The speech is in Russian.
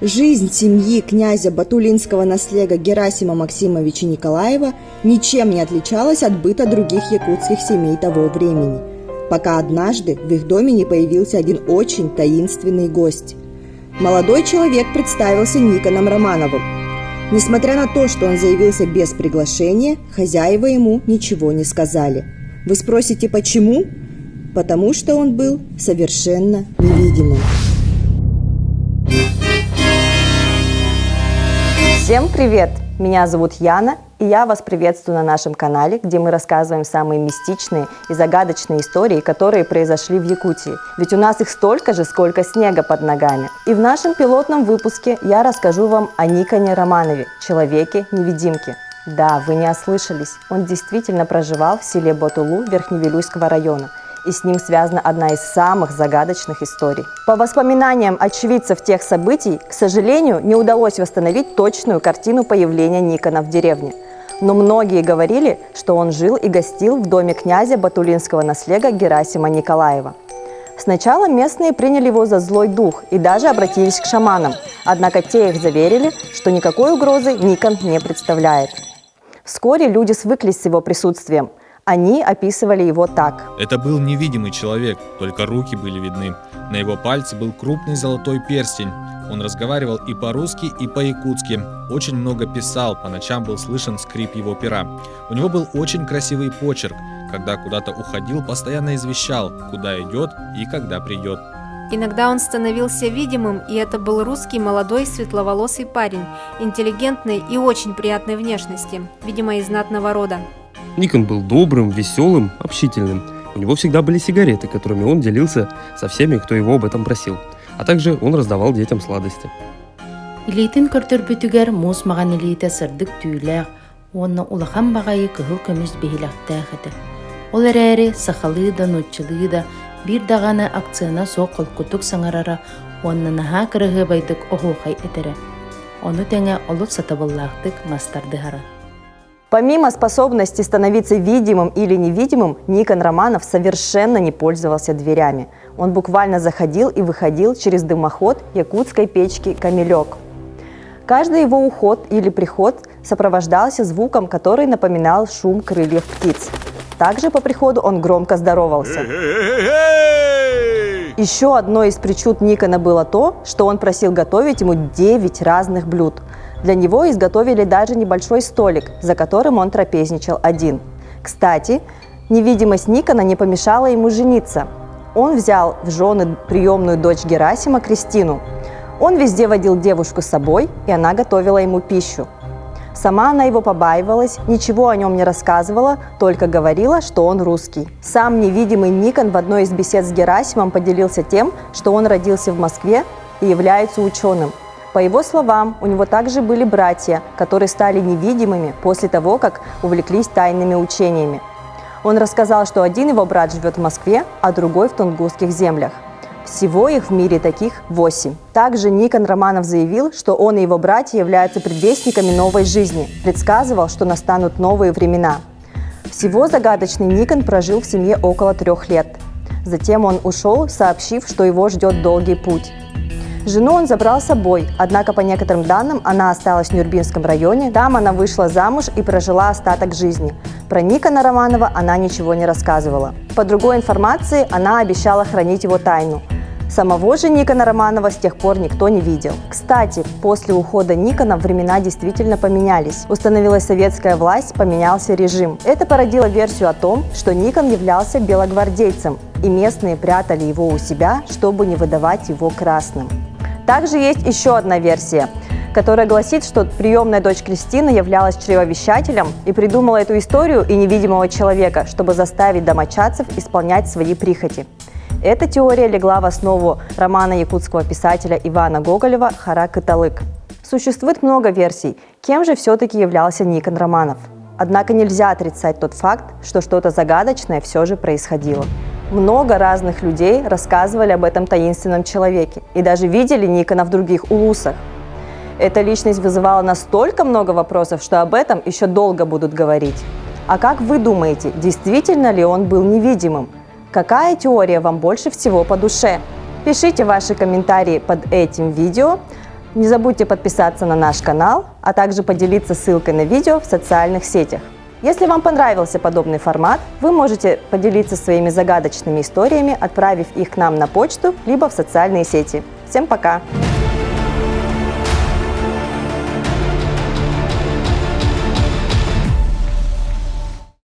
Жизнь семьи князя Батулинского наслега Герасима Максимовича Николаева ничем не отличалась от быта других якутских семей того времени, пока однажды в их доме не появился один очень таинственный гость. Молодой человек представился Никоном Романовым. Несмотря на то, что он заявился без приглашения, хозяева ему ничего не сказали. Вы спросите, почему? Потому что он был совершенно невидимым. Всем привет! Меня зовут Яна, и я вас приветствую на нашем канале, где мы рассказываем самые мистичные и загадочные истории, которые произошли в Якутии. Ведь у нас их столько же, сколько снега под ногами. И в нашем пилотном выпуске я расскажу вам о Никоне Романове, человеке-невидимке. Да, вы не ослышались, он действительно проживал в селе Батулу Верхневилюйского района. И с ним связана одна из самых загадочных историй. По воспоминаниям очевидцев тех событий, к сожалению, не удалось восстановить точную картину появления Никона в деревне. Но многие говорили, что он жил и гостил в доме князя Батулинского наслега Герасима Николаева. Сначала местные приняли его за злой дух и даже обратились к шаманам, однако те их заверили, что никакой угрозы Никон не представляет. Вскоре люди свыклись с его присутствием. Они описывали его так. Это был невидимый человек, только руки были видны. На его пальце был крупный золотой перстень. Он разговаривал и по-русски, и по-якутски. Очень много писал, по ночам был слышен скрип его пера. У него был очень красивый почерк. Когда куда-то уходил, постоянно извещал, куда идет и когда придет. Иногда он становился видимым, и это был русский молодой светловолосый парень, интеллигентной и очень приятной внешности, видимо, из знатного рода. Никон был добрым, веселым, общительным. У него всегда были сигареты, которыми он делился со всеми, кто его об этом просил. А также он раздавал детям сладости. Илейтин көртөрбүтүгер мус маган илейте сырдык түүлээх, онна улахан багайы кыһыл көмүс бихилахтаахыты. Ол эрээри сахалыы да нутчылыы да бир дагана акцияна соқ колкутук саңарара, онна наһаа кырыһы байдык охуохай этере. Ону теңе олут сатабыллаахтык мастардыһара. Помимо способности становиться видимым или невидимым, Никон Романов совершенно не пользовался дверями. Он буквально заходил и выходил через дымоход якутской печки «Камелек». Каждый его уход или приход сопровождался звуком, который напоминал шум крыльев птиц. Также по приходу он громко здоровался. Еще одной из причуд Никона было то, что он просил готовить ему 9 разных блюд. Для него изготовили даже небольшой столик, за которым он трапезничал один. Кстати, невидимость Никона не помешала ему жениться. Он взял в жены приемную дочь Герасима Кристину. Он везде водил девушку с собой, и она готовила ему пищу. Сама она его побаивалась, ничего о нем не рассказывала, только говорила, что он русский. Сам невидимый Никон в одной из бесед с Герасимом поделился тем, что он родился в Москве и является ученым. По его словам, у него также были братья, которые стали невидимыми после того, как увлеклись тайными учениями. Он рассказал, что один его брат живет в Москве, а другой в тунгусских землях. Всего их в мире таких 8. Также Никон Романов заявил, что он и его братья являются предвестниками новой жизни, предсказывал, что настанут новые времена. Всего загадочный Никон прожил в семье около 3 лет. Затем он ушел, сообщив, что его ждет долгий путь. Жену он забрал с собой, однако, по некоторым данным, она осталась в Нюрбинском районе. Там она вышла замуж и прожила остаток жизни. Про Никона Романова она ничего не рассказывала. По другой информации, она обещала хранить его тайну. Самого же Никона Романова с тех пор никто не видел. Кстати, после ухода Никона времена действительно поменялись. Установилась советская власть, поменялся режим. Это породило версию о том, что Никон являлся белогвардейцем, и местные прятали его у себя, чтобы не выдавать его красным. Также есть еще одна версия, которая гласит, что приемная дочь Кристины являлась чревовещателем и придумала эту историю и невидимого человека, чтобы заставить домочадцев исполнять свои прихоти. Эта теория легла в основу романа якутского писателя Ивана Гоголева «Хара-Кыталык». Существует много версий, кем же все-таки являлся Никон Романов. Однако нельзя отрицать тот факт, что что-то загадочное все же происходило. Много разных людей рассказывали об этом таинственном человеке и даже видели Никона в других улусах. Эта личность вызывала настолько много вопросов, что об этом еще долго будут говорить. А как вы думаете, действительно ли он был невидимым? Какая теория вам больше всего по душе? Пишите ваши комментарии под этим видео. Не забудьте подписаться на наш канал, а также поделиться ссылкой на видео в социальных сетях. Если вам понравился подобный формат, вы можете поделиться своими загадочными историями, отправив их к нам на почту, либо в социальные сети. Всем пока!